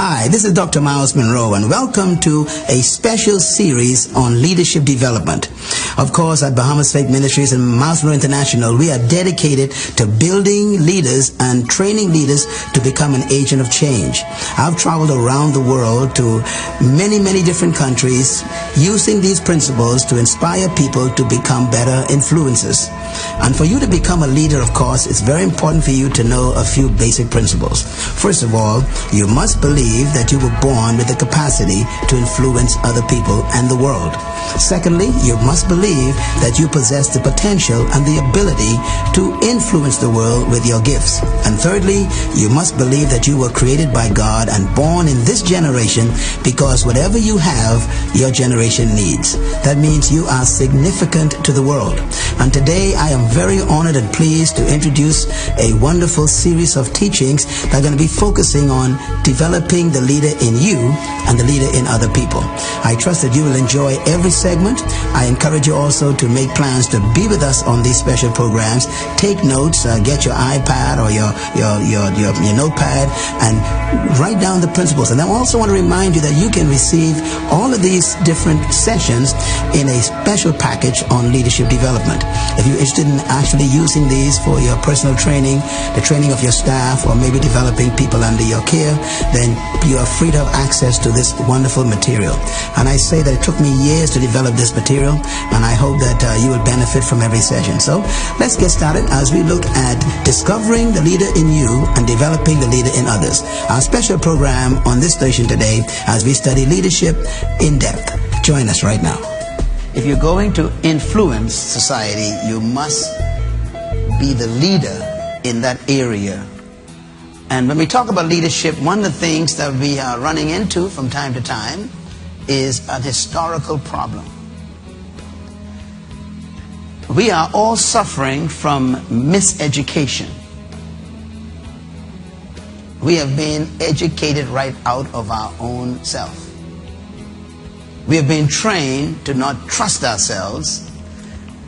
Hi, this is Dr. Myles Munroe, and welcome to a special series on leadership development. Of course, at Bahamas Faith Ministries and Myles Munroe International, we are dedicated to building leaders and training leaders to become an agent of change. I've traveled around the world to many different countries using these principles to inspire people to become better influencers. And for you to become a leader, of course, it's very important for you to know a few basic principles. First of all, you must believe that you were born with the capacity to influence other people and the world. Secondly, you must believe that you possess the potential and the ability to influence the world with your gifts. And thirdly, you must believe that you were created by God and born in this generation because whatever you have, your generation needs. That means you are significant to the world. And today I am very honored and pleased to introduce a wonderful series of teachings that are going to be focusing on developing the leader in you and the leader in other people. I trust that you will enjoy every segment. I encourage you also to make plans to be with us on these special programs. Take notes, get your iPad or your notepad and write down the principles. And I also want to remind you that you can receive all of these different sessions in a special package on leadership development. If you're interested in actually using these for your personal training, the training of your staff, or maybe developing people under your care, then you are free to have access to this wonderful material. And I say that it took me years to develop this material, and I hope that you will benefit from every session. So let's get started as we look at discovering the leader in you and developing the leader in others. Our special program on this station today as we study leadership in depth. Join us right now. If you're going to influence society, you must be the leader in that area. And when we talk about leadership, one of the things that we are running into from time to time is a historical problem. We are all suffering from miseducation. We have been educated right out of our own self. We have been trained to not trust ourselves.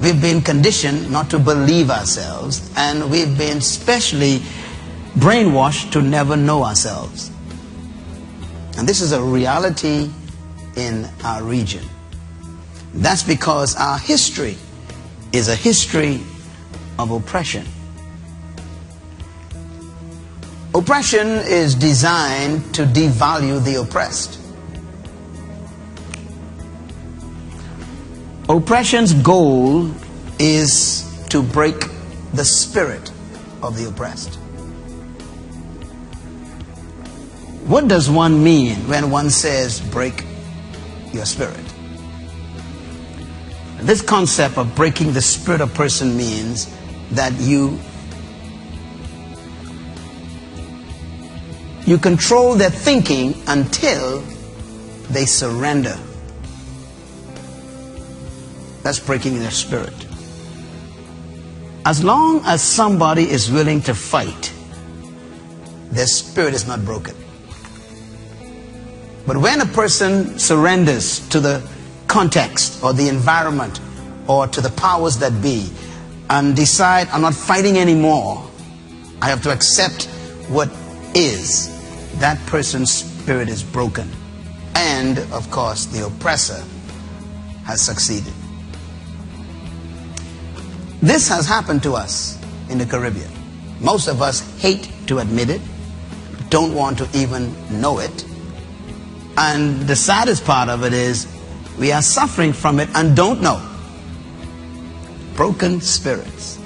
We've been conditioned not to believe ourselves. And we've been specially brainwashed to never know ourselves. And this is a reality in our region. That's because our history is a history of oppression. Oppression is designed to devalue the oppressed. Oppression's goal is to break the spirit of the oppressed. What does one mean when one says break your spirit? This concept of breaking the spirit of a person means that you control their thinking until they surrender. That's breaking their spirit. As long as somebody is willing to fight, their spirit is not broken. But when a person surrenders to the context or the environment or to the powers that be and decide, I'm not fighting anymore, I have to accept what is, that person's spirit is broken. And, of course, the oppressor has succeeded. This has happened to us in the Caribbean. Most of us hate to admit it, don't want to even know it. And the saddest part of it is we are suffering from it and don't know. Broken spirits.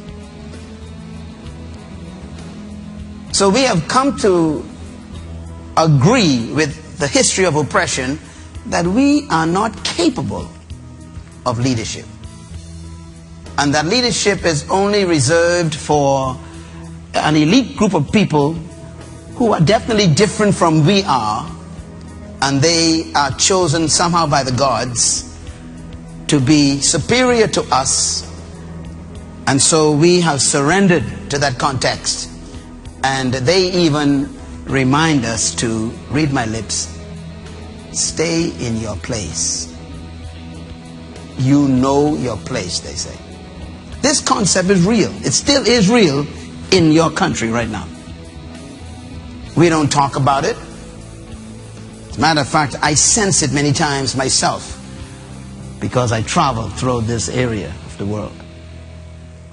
So we have come to agree with the history of oppression that we are not capable of leadership. And that leadership is only reserved for an elite group of people who are definitely different from we are. And they are chosen somehow by the gods to be superior to us. And so we have surrendered to that context. And they even remind us to read my lips. Stay in your place. You know your place, they say. This concept is real. It still is real in your country right now. We don't talk about it. Matter of fact, I sense it many times myself because I travel through this area of the world.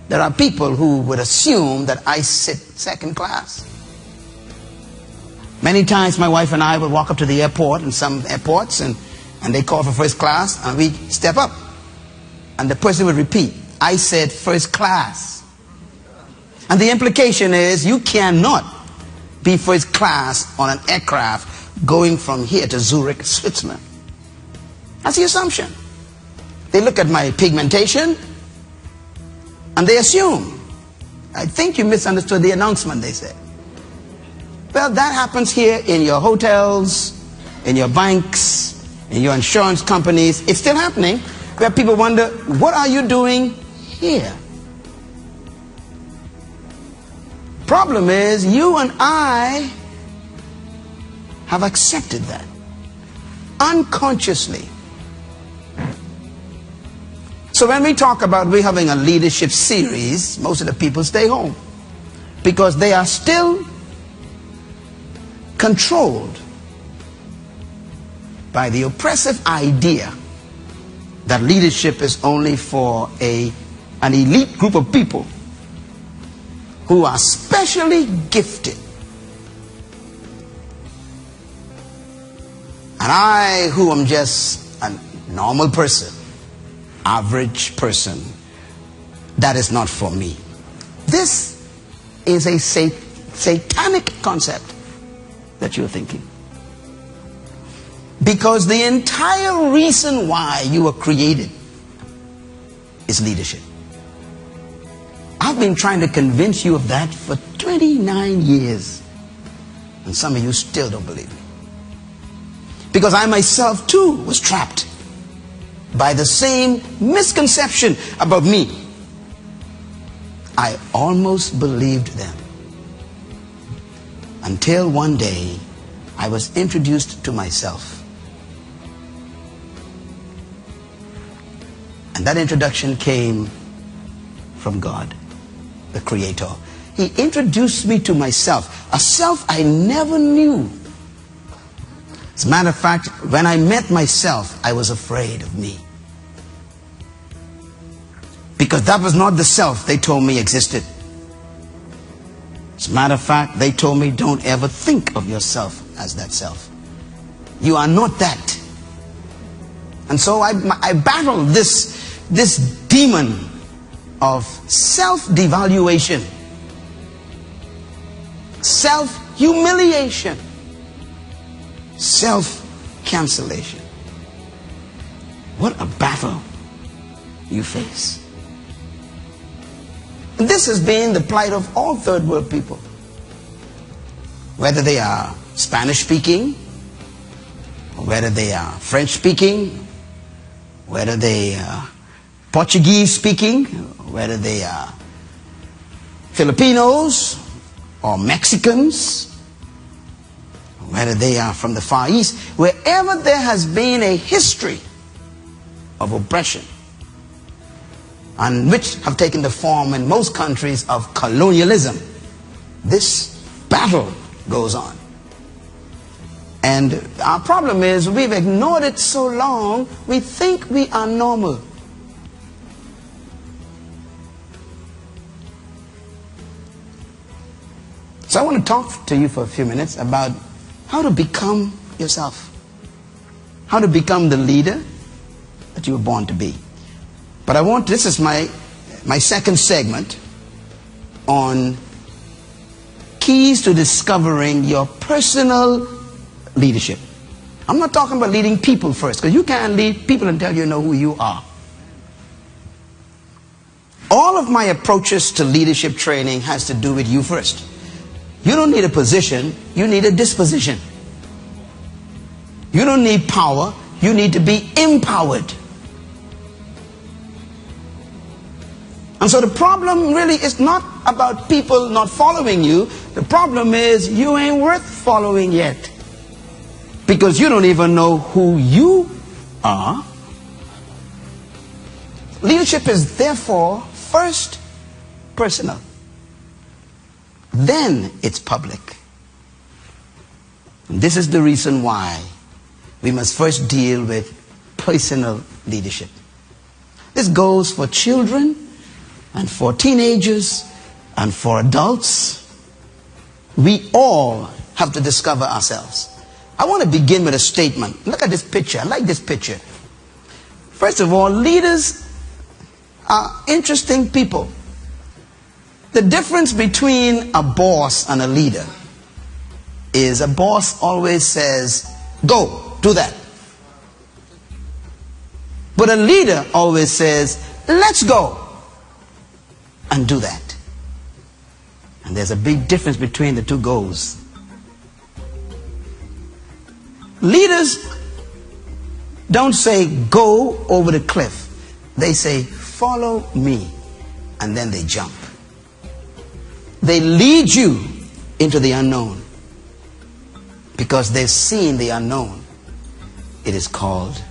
There are people who would assume that I sit second class. Many times my wife and I would walk up to the airport, in some airports, and they call for first class, and we step up. And the person would repeat, I said first class. And the implication is you cannot be first class on an aircraft going from here to Zurich, Switzerland. That's the assumption. They look at my pigmentation and they assume. I think you misunderstood the announcement, they said. Well, that happens here in your hotels, in your banks, in your insurance companies. It's still happening, where people wonder, what are you doing here? Problem is, you and I have accepted that unconsciously. So when we talk about we having a leadership series, most of the people stay home because they are still controlled by the oppressive idea that leadership is only for an elite group of people who are specially gifted. And I, who am just a normal person, average person, that is not for me. This is a satanic concept that you're thinking. Because the entire reason why you were created is leadership. I've been trying to convince you of that for 29 years. And some of you still don't believe me. Because I myself too was trapped by the same misconception about me. I almost believed them. Until one day I was introduced to myself. And that introduction came from God, the Creator. He introduced me to myself, a self I never knew. As a matter of fact, when I met myself, I was afraid of me. Because that was not the self they told me existed. As a matter of fact, they told me don't ever think of yourself as that self. You are not that. And so I battled this demon of self-devaluation, self-humiliation, self-cancellation. What a battle you face. And this has been the plight of all third world people. Whether they are Spanish speaking, or whether they are French speaking, whether they are Portuguese speaking, whether they are Filipinos or Mexicans, whether they are from the Far East, wherever there has been a history of oppression, and which have taken the form in most countries of colonialism, this battle goes on. And our problem is we've ignored it so long, we think we are normal. So I want to talk to you for a few minutes about how to become yourself. How to become the leader that you were born to be. But this is my second segment on keys to discovering your personal leadership. I'm not talking about leading people first, because you can't lead people until you know who you are. All of my approaches to leadership training has to do with you first. You don't need a position, you need a disposition. You don't need power, you need to be empowered. And so the problem really is not about people not following you. The problem is you ain't worth following yet. Because you don't even know who you are. Leadership is therefore first personal. Then it's public. And this is the reason why we must first deal with personal leadership. This goes for children and for teenagers and for adults. We all have to discover ourselves. I want to begin with a statement. Look at this picture. I like this picture. First of all, leaders are interesting people. The difference between a boss and a leader is a boss always says, go, do that. But a leader always says, let's go and do that. And there's a big difference between the two goals. Leaders don't say go over the cliff. They say follow me, and then they jump. They lead you into the unknown because they've seen the unknown. It is called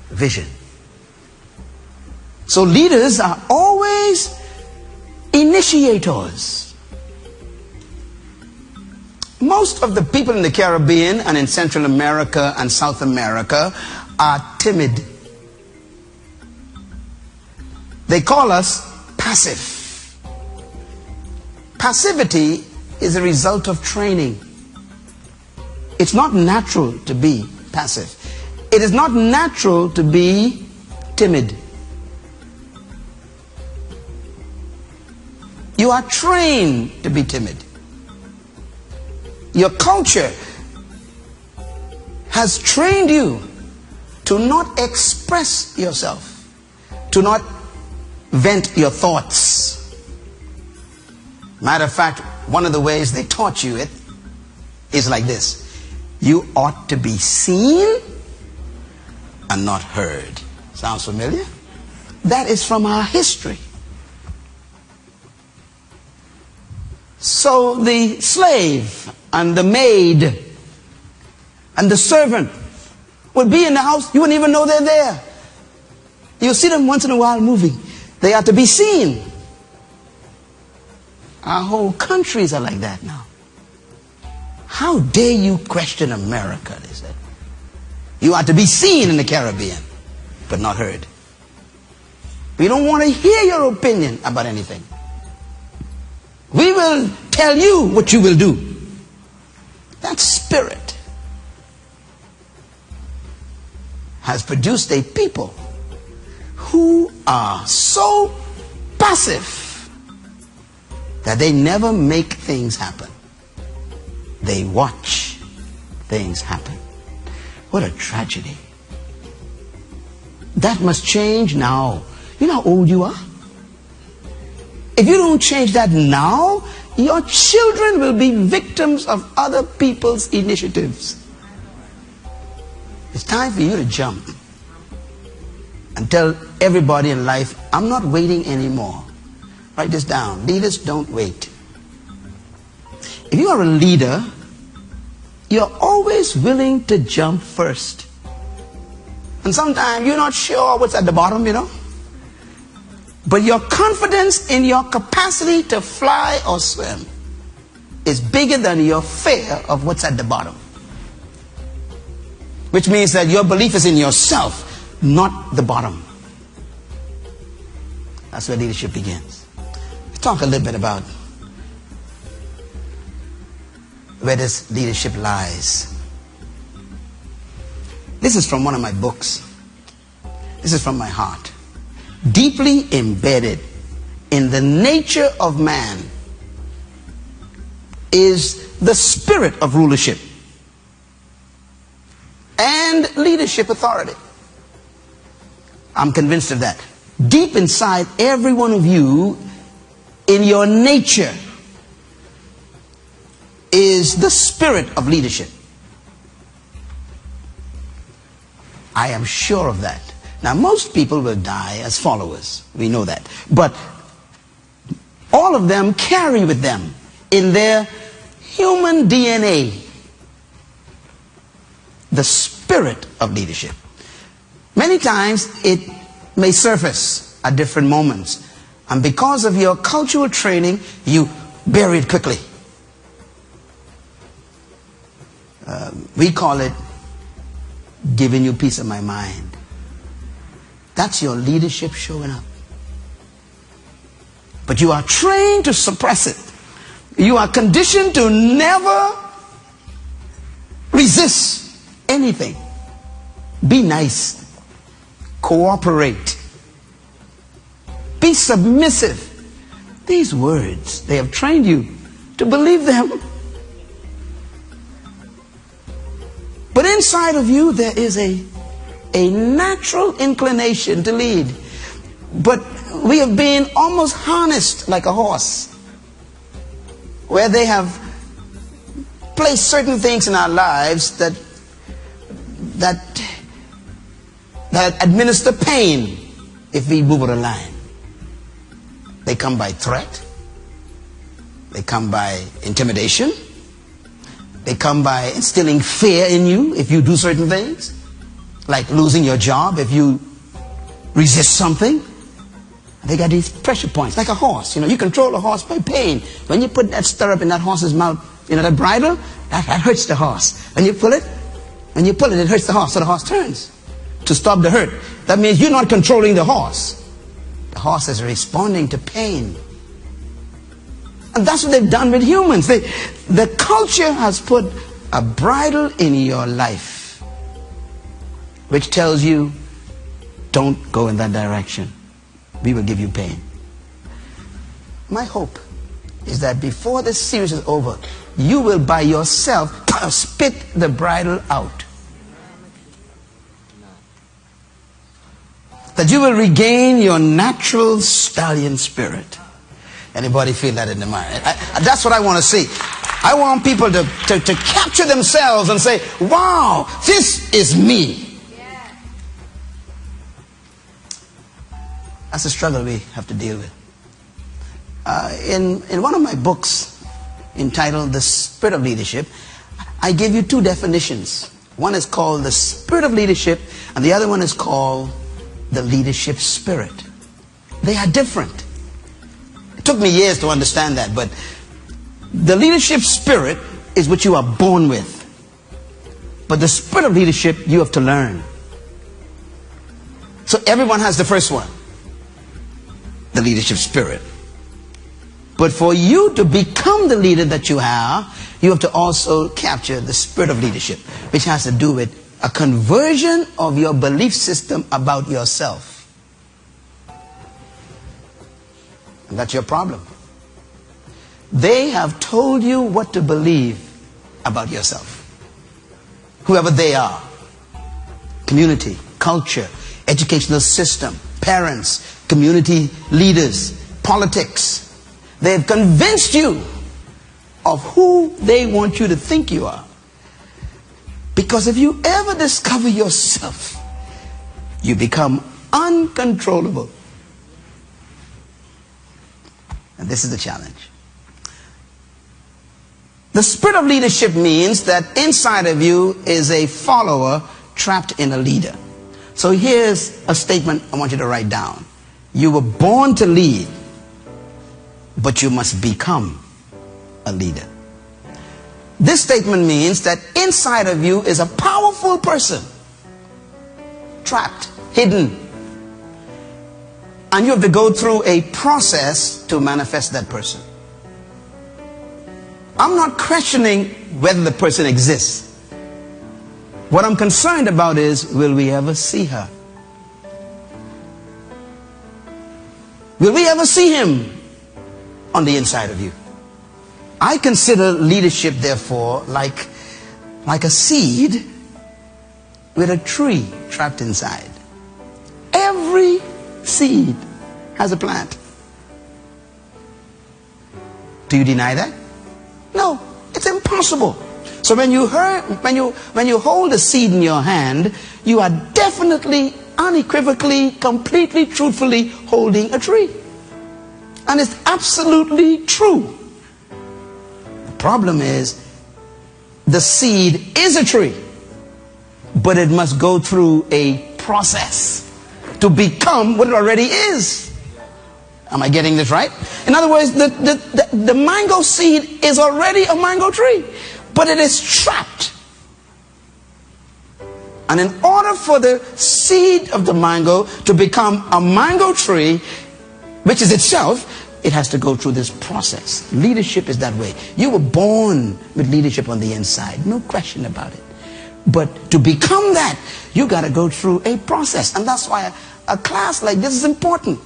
vision. So leaders are always initiators. Most of the people in the Caribbean and in Central America and South America are timid. They call us passive. Passivity is a result of training. It's not natural to be passive. It is not natural to be timid. You are trained to be timid. Your culture has trained you to not express yourself, to not vent your thoughts. Matter of fact, one of the ways they taught you it is like this. You ought to be seen and not heard. Sounds familiar? That is from our history. So the slave and the maid and the servant would be in the house. You wouldn't even know they're there. You'll see them once in a while moving. They are to be seen. Our whole countries are like that now. How dare you question America, they said. You are to be seen in the Caribbean, but not heard. We don't want to hear your opinion about anything. We will tell you what you will do. That spirit has produced a people who are so passive that they never make things happen. They watch things happen. What a tragedy. That must change now. You know how old you are? If you don't change that now, your children will be victims of other people's initiatives. It's time for you to jump and tell everybody in life, I'm not waiting anymore. Write this down. Leaders don't wait. If you are a leader, you're always willing to jump first. And sometimes you're not sure what's at the bottom, you know. But your confidence in your capacity to fly or swim is bigger than your fear of what's at the bottom. Which means that your belief is in yourself, not the bottom. That's where leadership begins. Let's talk a little bit about where this leadership lies. This is from one of my books. This is from my heart. Deeply embedded in the nature of man is the spirit of rulership and leadership authority. I'm convinced of that. Deep inside every one of you, in your nature, is the spirit of leadership. I am sure of that. Now, most people will die as followers. We know that. But all of them carry with them in their human DNA the spirit of leadership. Many times it may surface at different moments. And because of your cultural training, you bury it quickly. We call it giving you peace of my mind. That's your leadership showing up. But you are trained to suppress it. You are conditioned to never resist anything. Be nice. Cooperate. Be submissive. These words, they have trained you to believe them. But inside of you, there is a natural inclination to lead. But we have been almost harnessed like a horse, where they have placed certain things in our lives that administer pain if we move it a line. They come by threat. They come by intimidation. They come by instilling fear in you if you do certain things, like losing your job if you resist something. They got these pressure points, like a horse. You control a horse by pain. When you put that stirrup in that horse's mouth, that bridle, that hurts the horse. When you pull it, it hurts the horse, so the horse turns to stop the hurt. That means you're not controlling the horse. The horse is responding to pain. And that's what they've done with humans. The culture has put a bridle in your life which tells you, don't go in that direction. We will give you pain. My hope is that before this series is over, you will by yourself spit the bridle out. That you will regain your natural stallion spirit. Anybody feel that in the mind? That's what I want to see. I want people to capture themselves and say, wow, this is me. Yeah. That's a struggle we have to deal with. In one of my books entitled The Spirit of Leadership, I give you two definitions. One is called the Spirit of Leadership, and the other one is called the Leadership Spirit. They are different. It took me years to understand that, but the leadership spirit is what you are born with. But the spirit of leadership you have to learn. So everyone has the first one, the leadership spirit. But for you to become the leader that you have to also capture the spirit of leadership, which has to do with a conversion of your belief system about yourself. And that's your problem. They have told you what to believe about yourself. Whoever they are. Community, culture, educational system, parents, community leaders, politics. They've convinced you of who they want you to think you are. Because if you ever discover yourself, you become uncontrollable. And this is the challenge. The spirit of leadership means that inside of you is a follower trapped in a leader. So here's a statement I want you to write down. You were born to lead, but you must become a leader. This statement means that inside of you is a powerful person, trapped, hidden. And you have to go through a process to manifest that person. I'm not questioning whether the person exists. What I'm concerned about is, will we ever see her? Will we ever see him on the inside of you? I consider leadership, therefore, like a seed with a tree trapped inside. Every seed has a plant. Do you deny that? No, it's impossible. So when you hold a seed in your hand, you are definitely, unequivocally, completely, truthfully holding a tree. And it's absolutely true. The problem is, the seed is a tree, but it must go through a process to become what it already is. Am I getting this right? In other words, the mango seed is already a mango tree, but it is trapped And in order for the seed of the mango to become a mango tree, which is itself, it has to go through this process. Leadership is that way. You were born with leadership on the inside, no question about it. But to become that, you got to go through a process. And that's why a class like this is important.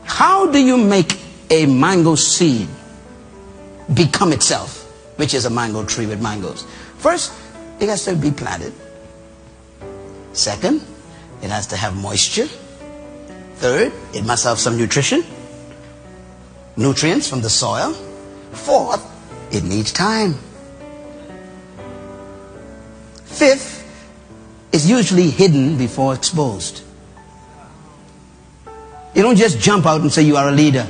How do you make a mango seed become itself, which is a mango tree with mangoes? First, it has to be planted. Second, it has to have moisture. Third, it must have some nutrients from the soil. Fourth, it needs time. Fifth, it's usually hidden before exposed. You don't just jump out and say you are a leader.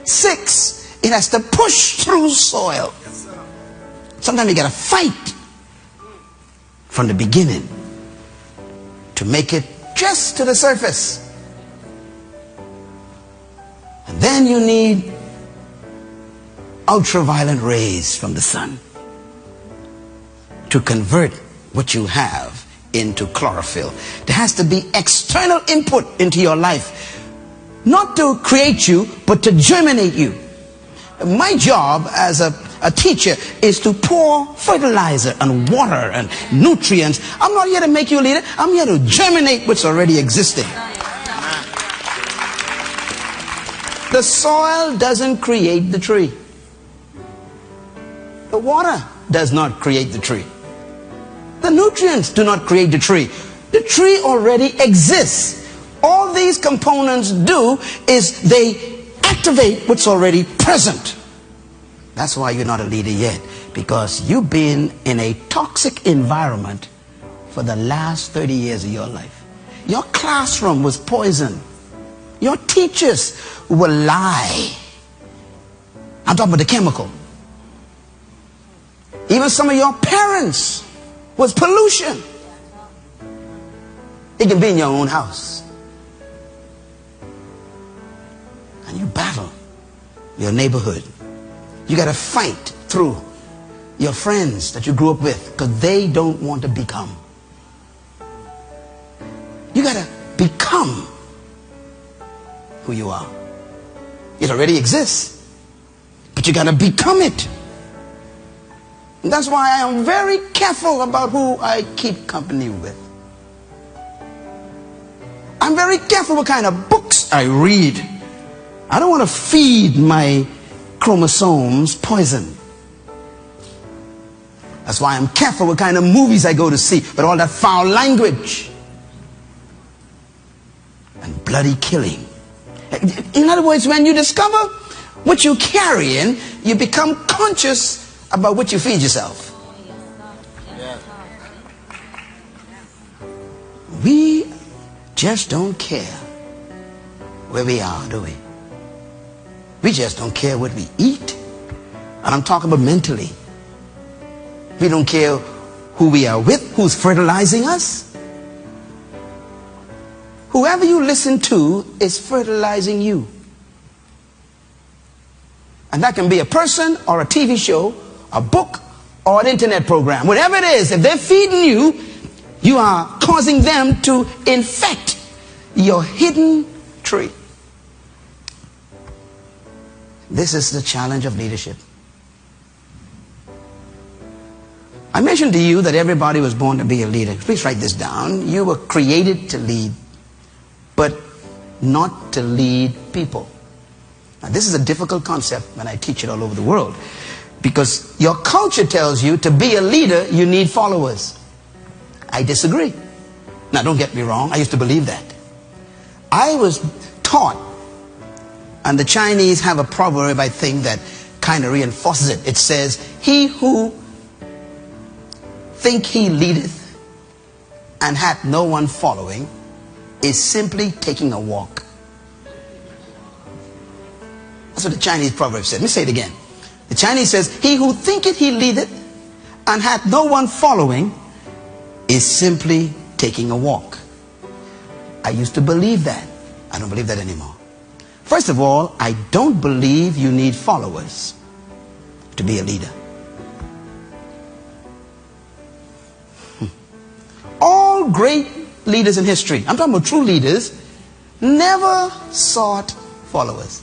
Six, it has to push through soil. Sometimes you got to fight from the beginning to make it just to the surface. And then you need ultraviolet rays from the sun to convert what you have into chlorophyll. There has to be external input into your life, not to create you, but to germinate you. My job as a teacher is to pour fertilizer and water and nutrients. I'm not here to make you a leader. I'm here to germinate what's already existing. The soil doesn't create the tree. The water does not create the tree. The nutrients do not create the tree. The tree already exists. All these components do is they activate what's already present. That's why you're not a leader yet, because you've been in a toxic environment for the last 30 years of your life. Your classroom was poison. Your teachers will lie. I'm talking about the chemical. Even some of your parents was pollution. It can be in your own house. And you battle your neighborhood. You got to fight through your friends that you grew up with because they don't want to become. You got to become who you are. It already exists, but you got to become it. And that's why I am very careful about who I keep company with. I'm very careful what kind of books I read. I don't want to feed my chromosomes poison. That's why I'm careful what kind of movies I go to see, with all that foul language and bloody killing. In other words, when you discover what you're carrying, you become conscious about what you feed yourself. We just don't care where we are, do we? We just don't care what we eat. And I'm talking about mentally. We don't care who we are with, who's fertilizing us. Whoever you listen to is fertilizing you. And that can be a person or a TV show, a book or an internet program. Whatever it is, if they're feeding you, you are causing them to infect your hidden tree. This is the challenge of leadership. I mentioned to you that everybody was born to be a leader. Please write this down. You were created to lead, but not to lead people. Now, this is a difficult concept when I teach it all over the world, because your culture tells you to be a leader, you need followers. I disagree. Now, don't get me wrong. I used to believe that. I was taught, and the Chinese have a proverb, I think, that kind of reinforces it. It says, he who think he leadeth and hath no one following is simply taking a walk. That's what the Chinese proverb said. Let me say it again. The Chinese says, he who thinketh he leadeth and hath no one following is simply taking a walk. I used to believe that. I don't believe that anymore. First of all, I don't believe you need followers to be a leader. all great leaders in history, I'm talking about true leaders, never sought followers.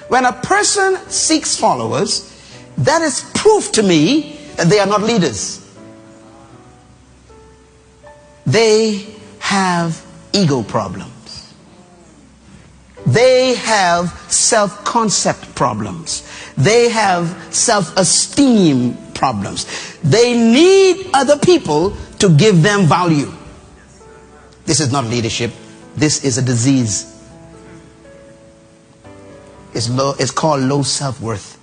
When a person seeks followers, that is proof to me that they are not leaders. They have ego problems. They have self-concept problems. They have self-esteem problems. They need other people to give them value. This is not leadership. This is a disease. It's called low self-worth.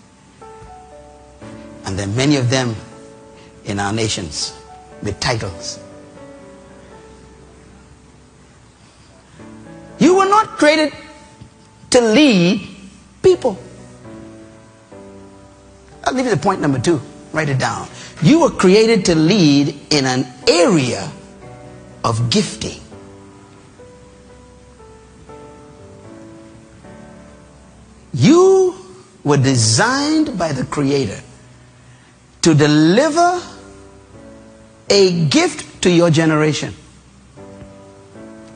And there are many of them in our nations with titles. You were not created to lead people. I'll leave you the point number 2. Write it down. You were created to lead in an area of gifting. You were designed by the Creator to deliver a gift to your generation.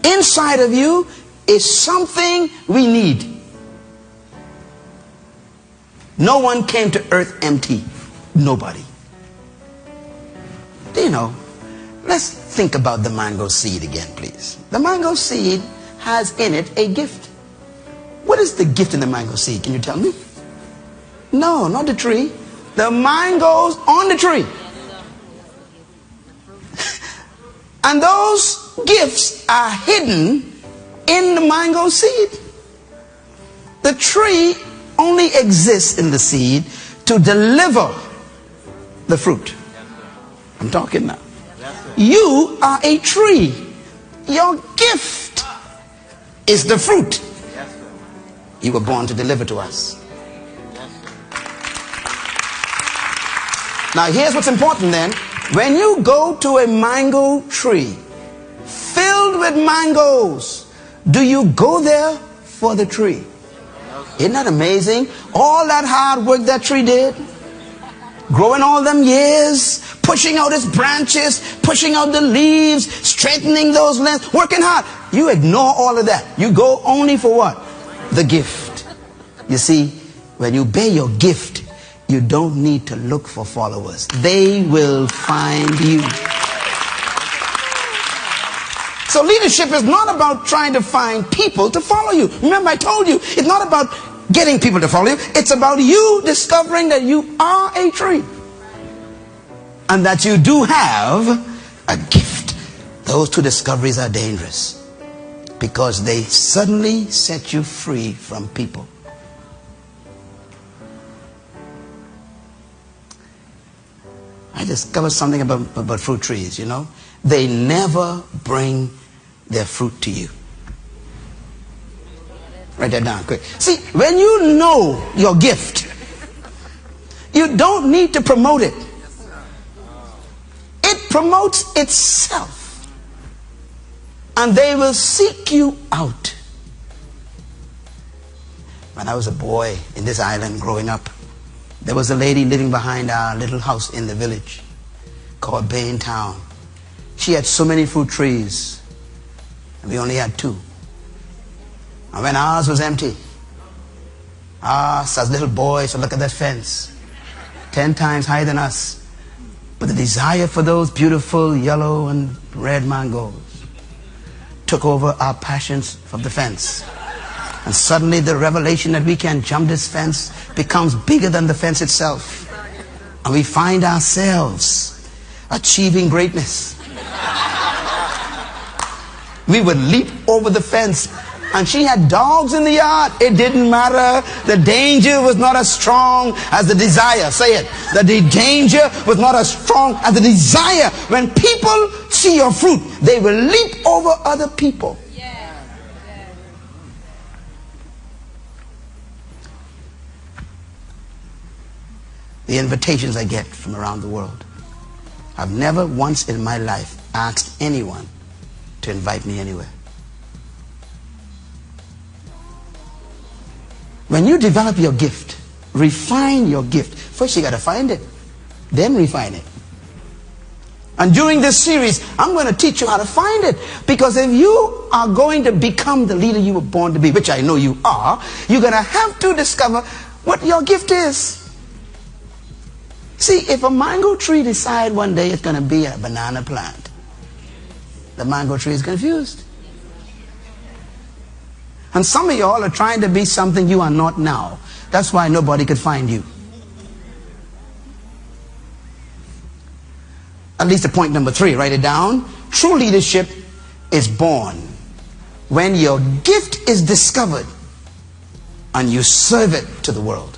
Inside of you is something we need. No one came to earth empty. Nobody. Do you know? Let's think about the mango seed again, please. The mango seed has in it a gift. What is the gift in the mango seed? Can you tell me? No, not the tree. The mangoes on the tree. And those gifts are hidden in the mango seed. The tree only exists in the seed to deliver the fruit. I'm talking now. You are a tree. Your gift is the fruit you were born to deliver to us. Now here's what's important then. When you go to a mango tree filled with mangoes, do you go there for the tree? Isn't that amazing? All that hard work that tree did, growing all them years, pushing out its branches, pushing out the leaves, straightening those limbs, working hard. You ignore all of that. You go only for what? The gift. You see, when you bear your gift, you don't need to look for followers. They will find you. So leadership is not about trying to find people to follow you. Remember, I told you, it's not about getting people to follow you. It's about you discovering that you are a tree. And that you do have a gift. Those two discoveries are dangerous, because they suddenly set you free from people. I discovered something about fruit trees, you know. They never bring their fruit to you. Write that down quick. See, when you know your gift, you don't need to promote it. It promotes itself. And they will seek you out. When I was a boy in this island growing up, there was a lady living behind our little house in the village called Bain Town. She had so many fruit trees, and we only had 2. And when ours was empty, as little boys would look at that fence, 10 times higher than us. But the desire for those beautiful yellow and red mangoes took over our passions from the fence. And suddenly the revelation that we can jump this fence becomes bigger than the fence itself. And we find ourselves achieving greatness. We would leap over the fence. And she had dogs in the yard. It didn't matter. The danger was not as strong as the desire. Say it. The danger was not as strong as the desire. When people see your fruit, they will leap over other people. The invitations I get from around the world. I've never once in my life asked anyone to invite me anywhere. When you develop your gift, refine your gift, first you got to find it. then refine it. And during this series, I'm going to teach you how to find it. Because if you are going to become the leader you were born to be, which I know you are, you're going to have to discover what your gift is. See, if a mango tree decides one day it's going to be a banana plant, the mango tree is confused. And some of y'all are trying to be something you are not now. That's why nobody could find you. At least the point number 3, write it down. True leadership is born when your gift is discovered and you serve it to the world.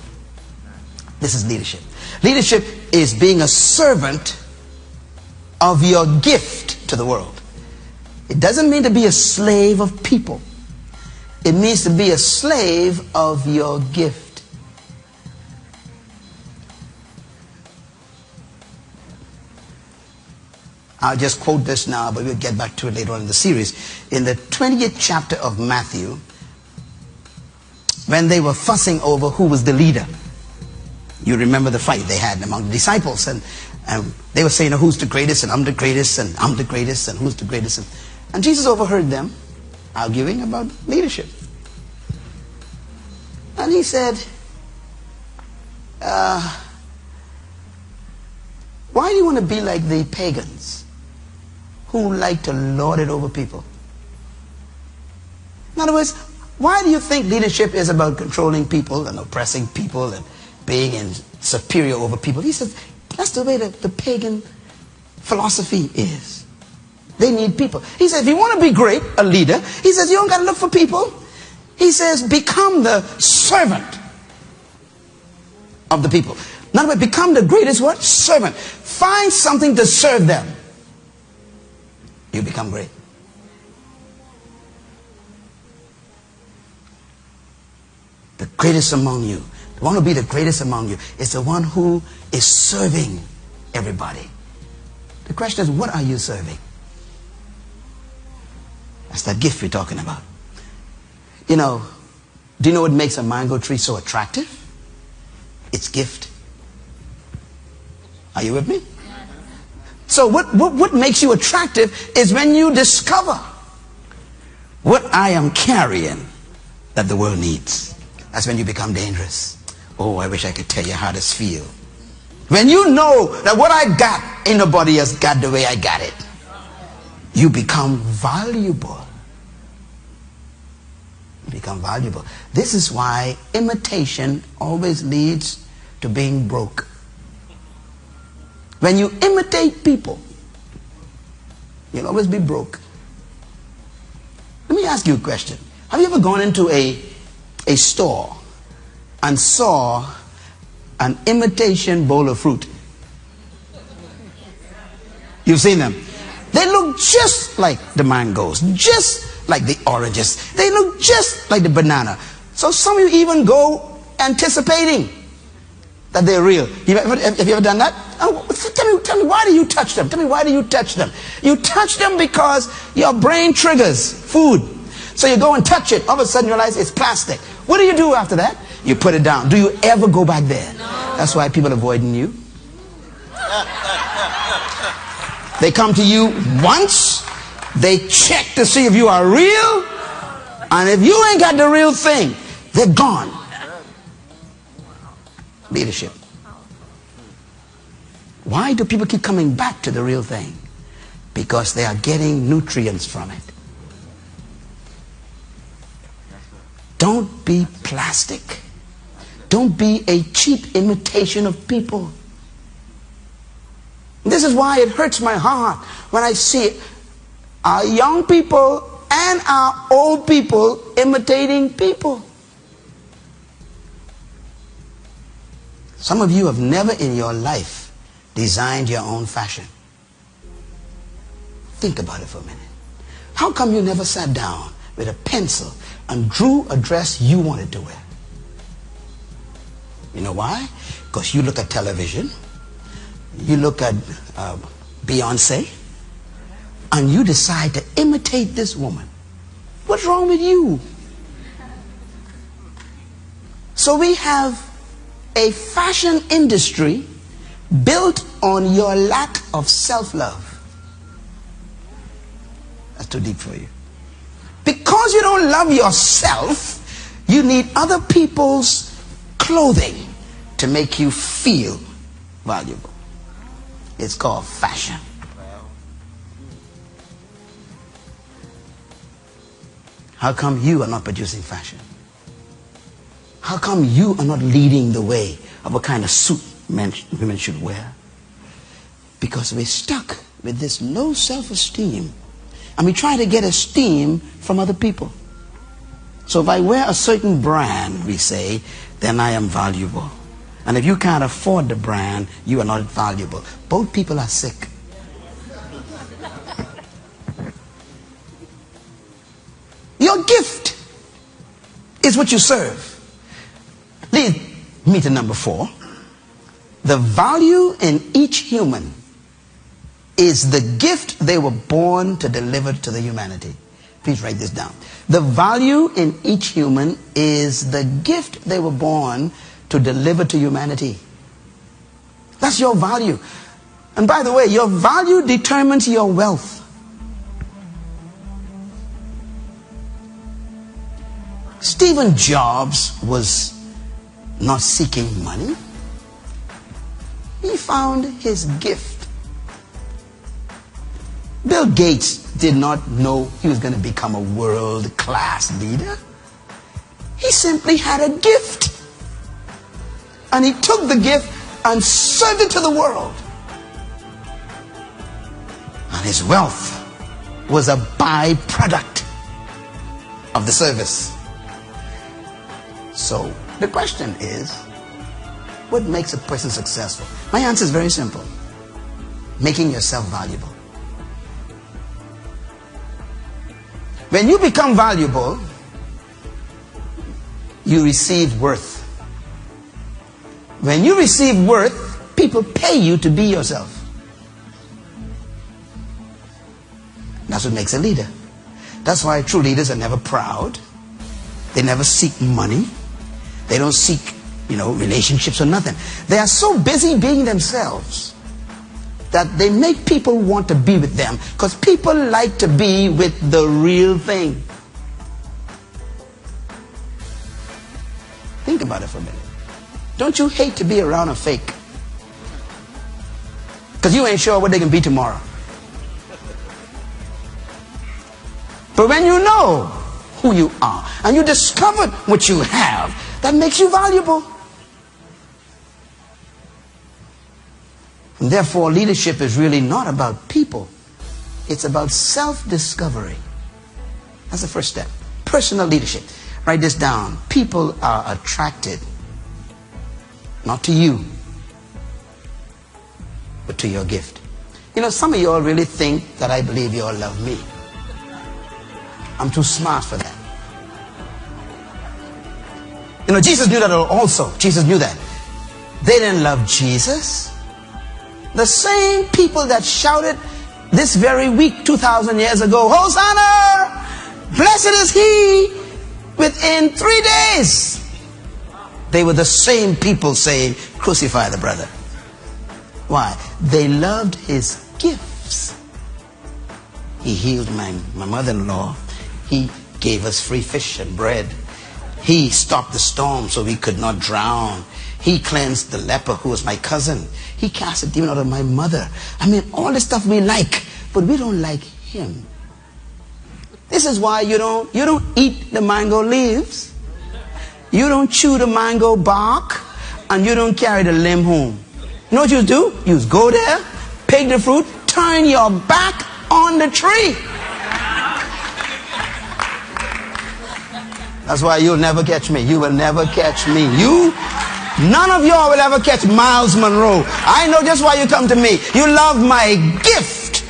This is leadership. Leadership is being a servant of your gift to the world. It doesn't mean to be a slave of people. It means to be a slave of your gift. I'll just quote this now, but we'll get back to it later on in the series. In the 20th chapter of Matthew, when they were fussing over who was the leader, you remember the fight they had among the disciples, and they were saying, who's the greatest, and I'm the greatest, and I'm the greatest, and who's the greatest. And Jesus overheard them arguing about leadership. And he said, why do you want to be like the pagans who like to lord it over people? In other words, why do you think leadership is about controlling people and oppressing people and being superior over people? He says, that's the way the pagan philosophy is. They need people. He says, if you want to be great, a leader, he says, you don't got to look for people. He says, become the servant of the people. In other words, become the greatest what? Servant. Find something to serve them. You become great. The greatest among you, the one who will be the greatest among you, is the one who is serving everybody. The question is, what are you serving? That's that gift we're talking about. You know, do you know what makes a mango tree so attractive? Its gift. Are you with me? So what makes you attractive is when you discover what I am carrying that the world needs. That's when you become dangerous. Oh, I wish I could tell you how this feels. When you know that what I got, ain't nobody else got the way I got it, you become valuable. You become valuable. This is why imitation always leads to being broke. When you imitate people, you'll always be broke. Let me ask you a question. Have you ever gone into a store and saw an imitation bowl of fruit? You've seen them. They look just like the mangoes, just like the oranges. They look just like the banana. So some of you even go anticipating that they're real. Have you ever done that? Oh, tell me, why do you touch them? Tell me, why do you touch them? You touch them because your brain triggers food. So you go and touch it. All of a sudden you realize it's plastic. What do you do after that? You put it down. Do you ever go back there? No. That's why people are avoiding you. They come to you once. They check to see if you are real. And if you ain't got the real thing, they're gone. Leadership. Why do people keep coming back to the real thing? Because they are getting nutrients from it. Don't be plastic. Don't be a cheap imitation of people. This is why it hurts my heart when I see our young people and our old people imitating people. Some of you have never in your life designed your own fashion. Think about it for a minute. How come you never sat down with a pencil and drew a dress you wanted to wear? You know why? Because you look at television, you look at Beyonce, and you decide to imitate this woman. What's wrong with you? So we have a fashion industry built on your lack of self-love. That's too deep for you. Because you don't love yourself, you need other people's clothing to make you feel valuable. It's called fashion. How come you are not producing fashion? How come you are not leading the way of what kind of suit women should wear? Because we're stuck with this low self-esteem, and we try to get esteem from other people. So if I wear a certain brand, we say, then I am valuable. And if you can't afford the brand, you are not valuable. Both people are sick. Your gift is what you serve. Lead me to number 4. The value in each human is the gift they were born to deliver to the humanity. Please write this down. The value in each human is the gift they were born to deliver to humanity. That's your value. And by the way, your value determines your wealth. Steve Jobs was not seeking money. He found his gift. Bill Gates did not know he was going to become a world-class leader. He simply had a gift. And he took the gift and served it to the world. And his wealth was a byproduct of the service. So the question is, what makes a person successful? My answer is very simple. Making yourself valuable. When you become valuable, you receive worth. When you receive worth, people pay you to be yourself. That's what makes a leader. That's why true leaders are never proud. They never seek money. They don't seek, relationships or nothing. They are so busy being themselves that they make people want to be with them, because people like to be with the real thing. Think about it for a minute. Don't you hate to be around a fake? Because you ain't sure what they can be tomorrow. But when you know who you are and you discovered what you have, that makes you valuable. And therefore, leadership is really not about people. It's about self-discovery. That's the first step. Personal leadership. Write this down. People are attracted not to you, but to your gift. Some of you all really think that I believe you all love me. I'm too smart for that. Jesus knew that also. Jesus knew that. They didn't love Jesus. The same people that shouted this very week 2,000 years ago, Hosanna! Blessed is he! Within 3 days, they were the same people saying, crucify the brother. Why? They loved his gifts. He healed my mother-in-law. He gave us free fish and bread. He stopped the storm so we could not drown. He cleansed the leper who was my cousin. He cast a demon out of my mother. All the stuff we like, but we don't like him. This is why you don't eat the mango leaves. You don't chew the mango bark, and you don't carry the limb home. You know what you do? You go there, pick the fruit, turn your back on the tree. That's why you'll never catch me. You will never catch me. None of y'all will ever catch Myles Munroe. I know just why you come to me. You love my gift.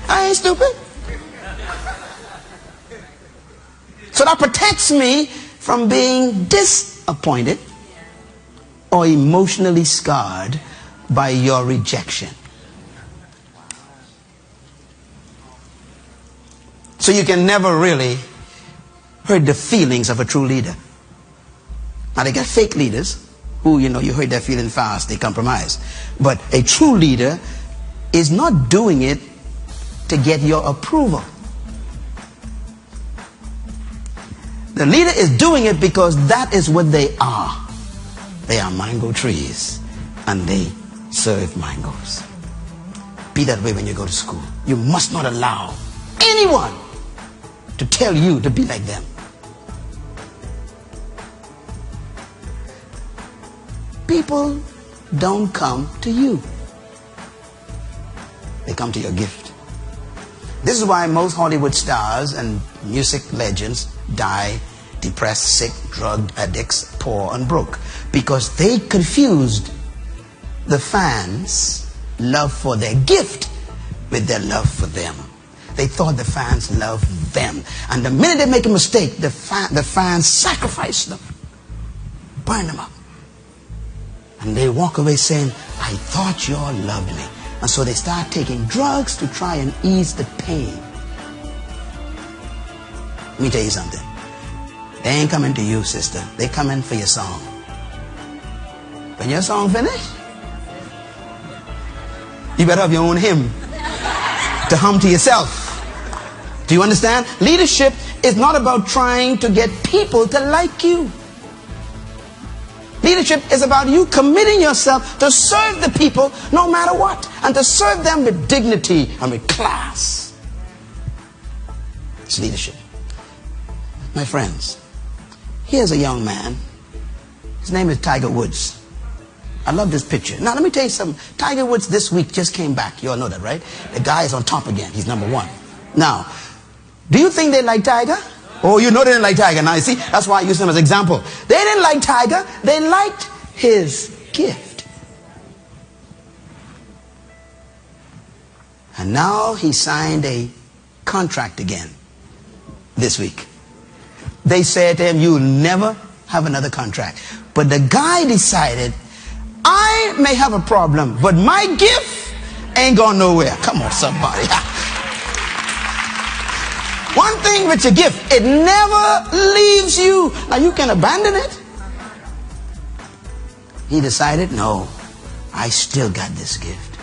I ain't stupid. So that protects me from being disappointed or emotionally scarred by your rejection. So you can never really hurt the feelings of a true leader. Now they got fake leaders who, you hurt their feeling fast, they compromise. But a true leader is not doing it to get your approval. The leader is doing it because that is what they are. They are mango trees and they serve mangoes. Be that way when you go to school. You must not allow anyone to tell you to be like them. People don't come to you. They come to your gift. This is why most Hollywood stars and music legends die depressed, sick, drug addicts, poor and broke. Because they confused the fans' love for their gift with their love for them. They thought the fans loved them. And the minute they make a mistake, the fans sacrifice them, burn them up. And they walk away saying, I thought you all loved me. And so they start taking drugs to try and ease the pain. Let me tell you something. They ain't coming to you, sister. They coming for your song. When your song finished, you better have your own hymn to hum to yourself. Do you understand? Leadership is not about trying to get people to like you. Leadership is about you committing yourself to serve the people no matter what, and to serve them with dignity and with class. It's leadership. My friends, here's a young man. His name is Tiger Woods. I love this picture. Now let me tell you something. Tiger Woods this week just came back. You all know that, right? The guy is on top again. He's number one. Now, do you think they like Tiger? Oh, you know they didn't like Tiger. Now you see, that's why I use him as an example. They didn't like Tiger. They liked his gift. And now he signed a contract again this week. They said to him, you'll never have another contract. But the guy decided, I may have a problem, but my gift ain't going nowhere. Come on, somebody. One thing with your gift, it never leaves you. Now you can abandon it. He decided, no, I still got this gift.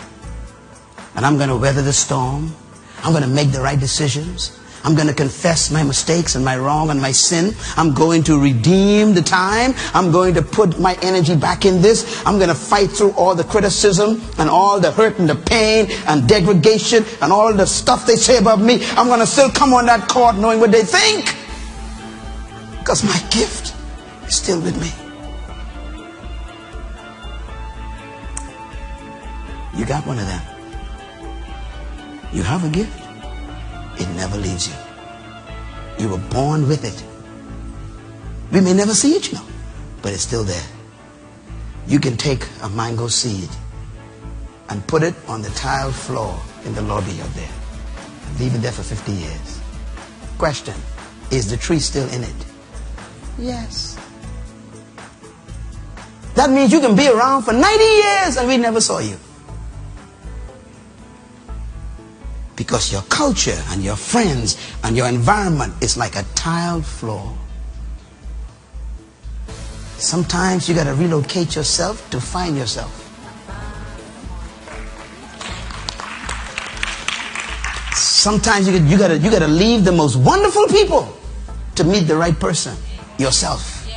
And I'm going to weather the storm. I'm going to make the right decisions. I'm going to confess my mistakes and my wrong and my sin. I'm going to redeem the time. I'm going to put my energy back in this. I'm going to fight through all the criticism and all the hurt and the pain and degradation and all the stuff they say about me. I'm going to still come on that court knowing what they think, because my gift is still with me. You got one of them. You have a gift. It never leaves you. You were born with it. We may never see it, but it's still there. You can take a mango seed and put it on the tiled floor in the lobby up there. And leave it there for 50 years. Question, is the tree still in it? Yes. That means you can be around for 90 years and we never saw you. Because your culture and your friends and your environment is like a tiled floor. Sometimes you got to relocate yourself to find yourself. Sometimes you got to leave the most wonderful people to meet the right person, yourself.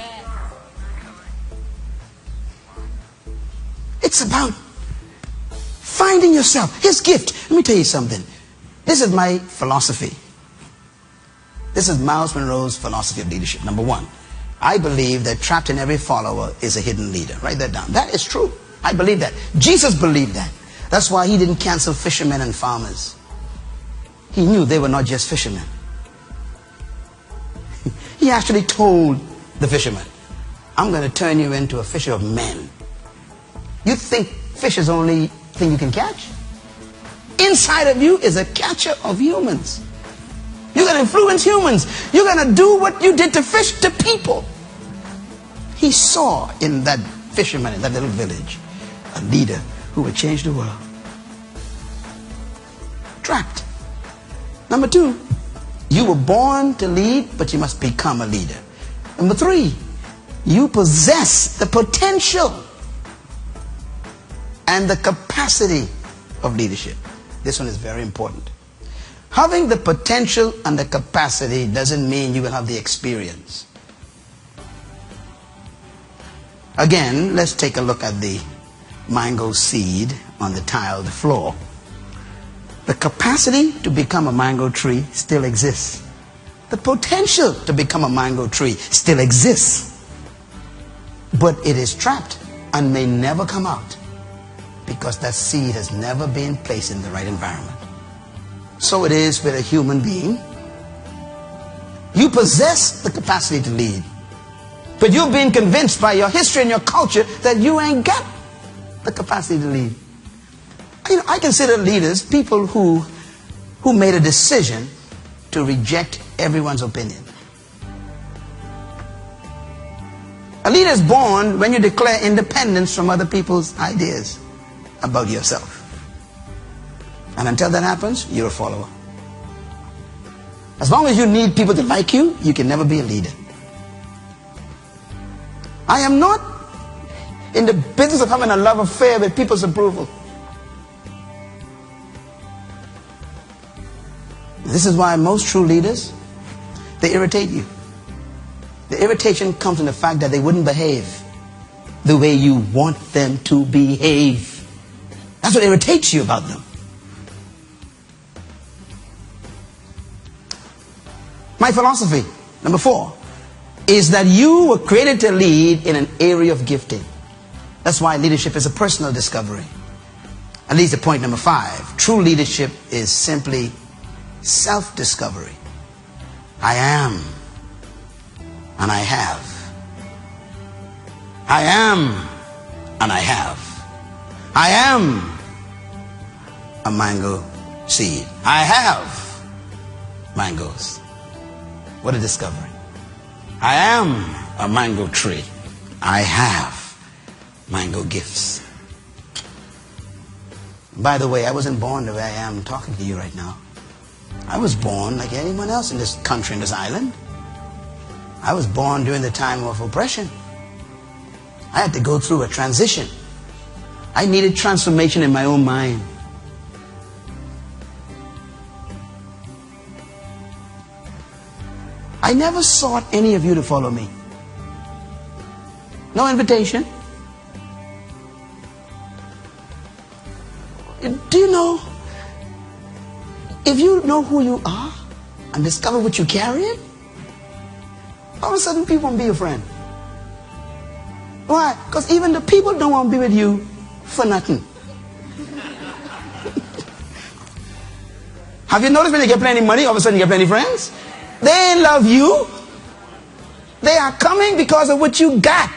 It's about finding yourself, his gift. Let me tell you something. This is my philosophy. This is Myles Munroe's philosophy of leadership. Number one, I believe that trapped in every follower is a hidden leader. Write that down. That is true. I believe that. Jesus believed that. That's why he didn't cancel fishermen and farmers. He knew they were not just fishermen. He actually told the fisherman, I'm going to turn you into a fisher of men. You think fish is the only thing you can catch? Inside of you is a catcher of humans. You're going to influence humans. You're going to do what you did to fish to people. He saw in that fisherman in that little village a leader who would change the world. Trapped. Number two, you were born to lead, but you must become a leader. Number three, You possess the potential and the capacity of leadership. This one is very important. Having the potential and the capacity doesn't mean you will have the experience. Again, let's take a look at the mango seed on the tiled floor. The capacity to become a mango tree still exists. The potential to become a mango tree still exists. But it is trapped and may never come out because that seed has never been placed in the right environment. So it is with a human being. You possess the capacity to lead, but you've been convinced by your history and your culture that you ain't got the capacity to lead. I consider leaders people who made a decision to reject everyone's opinion. A leader is born when you declare independence from other people's ideas about yourself. And until that happens, you're a follower. As long as you need people to like you, you can never be a leader. I am not in the business of having a love affair with people's approval. This is why most true leaders, they irritate you. The irritation comes from the fact that they wouldn't behave the way you want them to behave. That's what irritates you about them. My philosophy, number 4, is that you were created to lead in an area of gifting. That's why leadership is a personal discovery. That leads to point number 5. True leadership is simply self-discovery. I am, and I have. I am, and I have. I am a mango seed. I have mangoes. What a discovery. I am a mango tree. I have mango gifts. By the way, I wasn't born the way I am talking to you right now. I was born like anyone else in this country, in this island. I was born during the time of oppression. I had to go through a transition. I needed transformation in my own mind. I never sought any of you to follow me. No invitation. Do you know, if you know who you are and discover what you carry, all of a sudden people won't be your friend. Why? Because even the people don't want to be with you for nothing. Have you noticed when you get plenty money, all of a sudden you get plenty friends? They love you. They are coming because of what you got.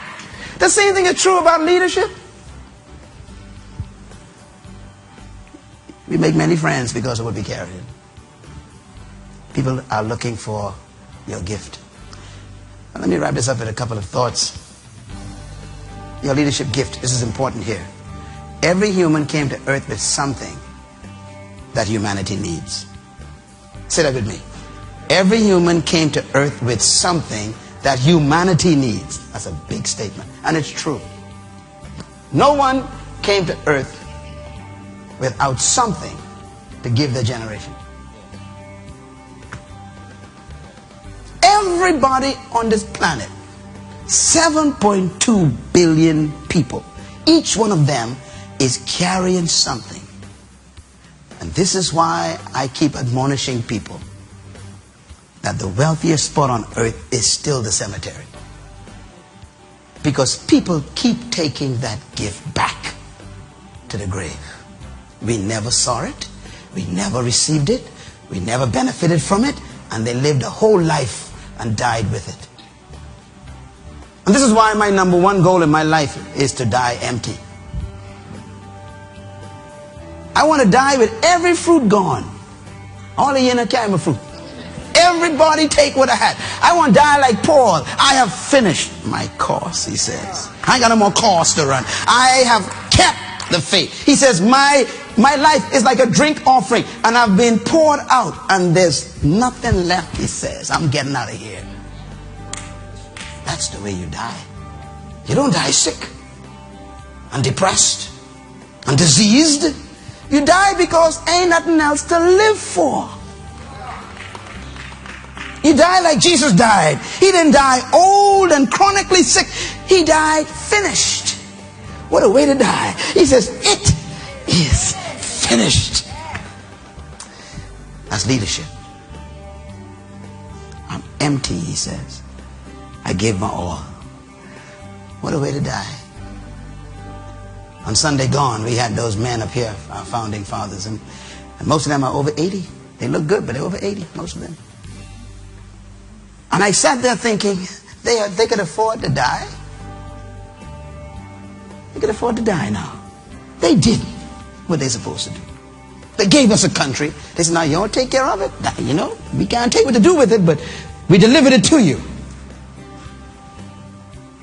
The same thing is true about leadership. We make many friends because of what we carry. People are looking for your gift. Now, let me wrap this up with a couple of thoughts. Your leadership gift, this is important here. Every human came to earth with something that humanity needs. Say that with me. Every human came to earth with something that humanity needs. That's a big statement. And it's true. No one came to earth without something to give their generation. Everybody on this planet, 7.2 billion people, each one of them is carrying something. And this is why I keep admonishing people that the wealthiest spot on earth is still the cemetery. Because people keep taking that gift back to the grave. We never saw it, we never received it, we never benefited from it, and they lived a whole life and died with it. And this is why my number 1 goal in my life is to die empty. I want to die with every fruit gone. All the yen carry my fruit. Everybody take what I had. I want to die like Paul. I have finished my course, he says. I ain't got no more course to run. I have kept the faith. He says, my life is like a drink offering, and I've been poured out, and there's nothing left, he says. I'm getting out of here. That's the way you die. You don't die sick and depressed and diseased. You die because ain't nothing else to live for. You die like Jesus died. He didn't die old and chronically sick. He died finished. What a way to die. He says, it is finished. That's leadership. I'm empty, he says. I gave my all. What a way to die. On Sunday gone, we had those men up here, our founding fathers, and most of them are over 80. They look good, but they're over 80, most of them. And I sat there thinking, they could afford to die. They could afford to die now. They did what they're supposed to do. They gave us a country. They said, now you don't take care of it. Now, you know, we can't tell you what to do with it, but we delivered it to you.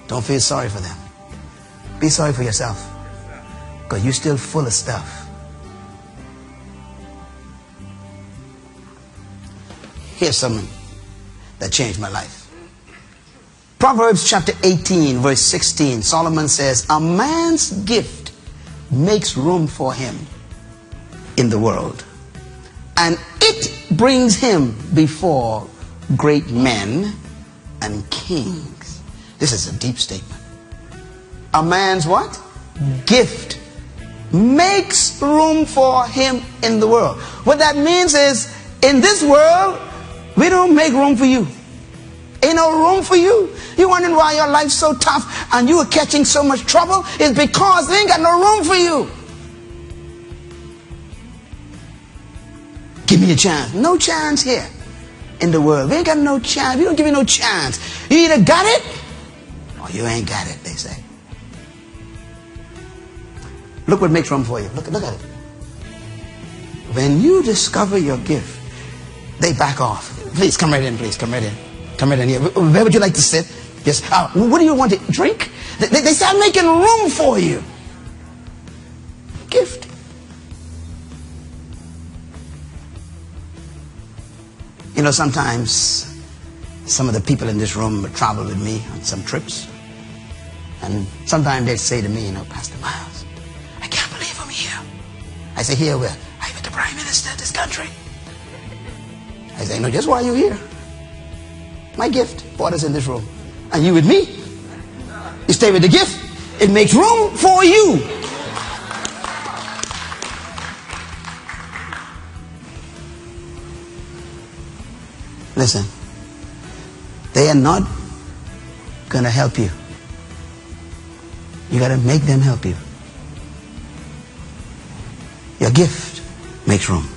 Don't feel sorry for them. Be sorry for yourself. Because you're still full of stuff. Here's something that changed my life. Proverbs chapter 18, verse 16. Solomon says, a man's gift makes room for him in the world, and it brings him before great men and kings. This is a deep statement. A man's what? Gift makes room for him in the world. What that means is, in this world, we don't make room for you. Ain't no room for you. You wondering why your life's so tough and you are catching so much trouble? It's because they ain't got no room for you. Give me a chance. No chance here in the world. We ain't got no chance. We don't give you no chance. You either got it or you ain't got it, they say. Look what makes room for you. Look at it. When you discover your gift, they back off. Please, come right in, please. Come right in. Come right in here. Where would you like to sit? Yes. What do you want to drink? They start making room for you. Gift. You know, sometimes some of the people in this room travel with me on some trips. And sometimes they'd say to me, you know, Pastor Myles, I can't believe I'm here. I say, here where? I'm with the Prime Minister of this country. I say, no, just why you here? My gift brought us in this room. And you with me? You stay with the gift. It makes room for you. Listen, they are not going to help you. You got to make them help you. Your gift makes room.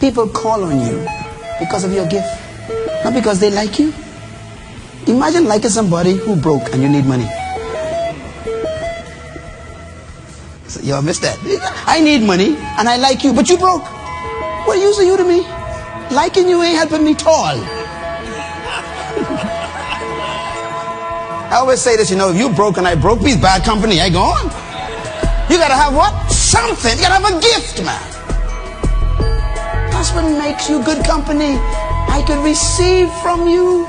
People call on you because of your gift, not because they like you. Imagine liking somebody who broke and you need money. So you all missed that. I need money and I like you, but you broke. What use are you to me? Liking you ain't helping me at all. I always say this, you know, if you broke and I broke, we's bad company. I go on. You gotta have what? Something. You gotta have a gift, man. That's what makes you good company. I can receive from you.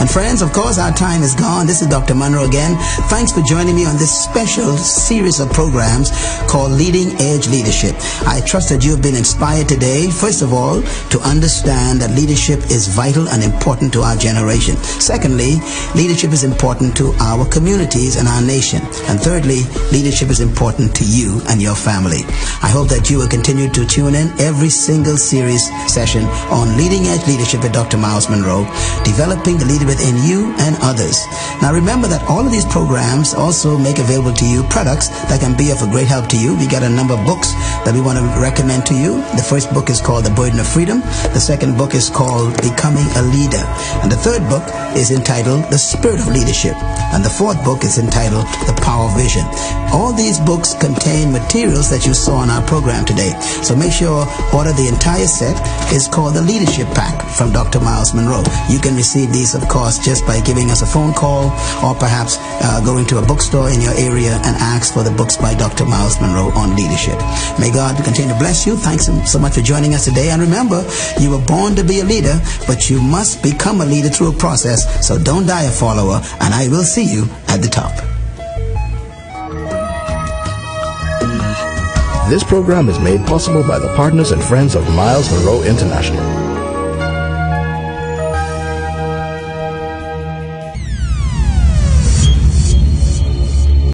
And friends, of course, our time is gone. This is Dr. Munroe again. Thanks for joining me on this special series of programs called Leading Edge Leadership. I trust that you have been inspired today, first of all, to understand that leadership is vital and important to our generation. Secondly, leadership is important to our communities and our nation. And thirdly, leadership is important to you and your family. I hope that you will continue to tune in every single series session on Leading Edge Leadership with Dr. Myles Munroe, developing the leader within you and others. Now remember that all of these programs also make available to you products that can be of a great help to you. We got a number of books that we want to recommend to you. The first book is called The Burden of Freedom. The second book is called Becoming a Leader. And the third book is entitled The Spirit of Leadership. And the fourth book is entitled The Power of Vision. All these books contain materials that you saw on our program today. So make sure order the entire set. It's called the Leadership Pack from Dr. Myles Munroe. You can receive these, of course, course, just by giving us a phone call or perhaps going to a bookstore in your area and ask for the books by Dr. Myles Munroe on leadership. May God continue to bless you. Thanks so much for joining us today. And remember, you were born to be a leader, but you must become a leader through a process. So don't die a follower, and I will see you at the top. This program is made possible by the partners and friends of Myles Munroe International.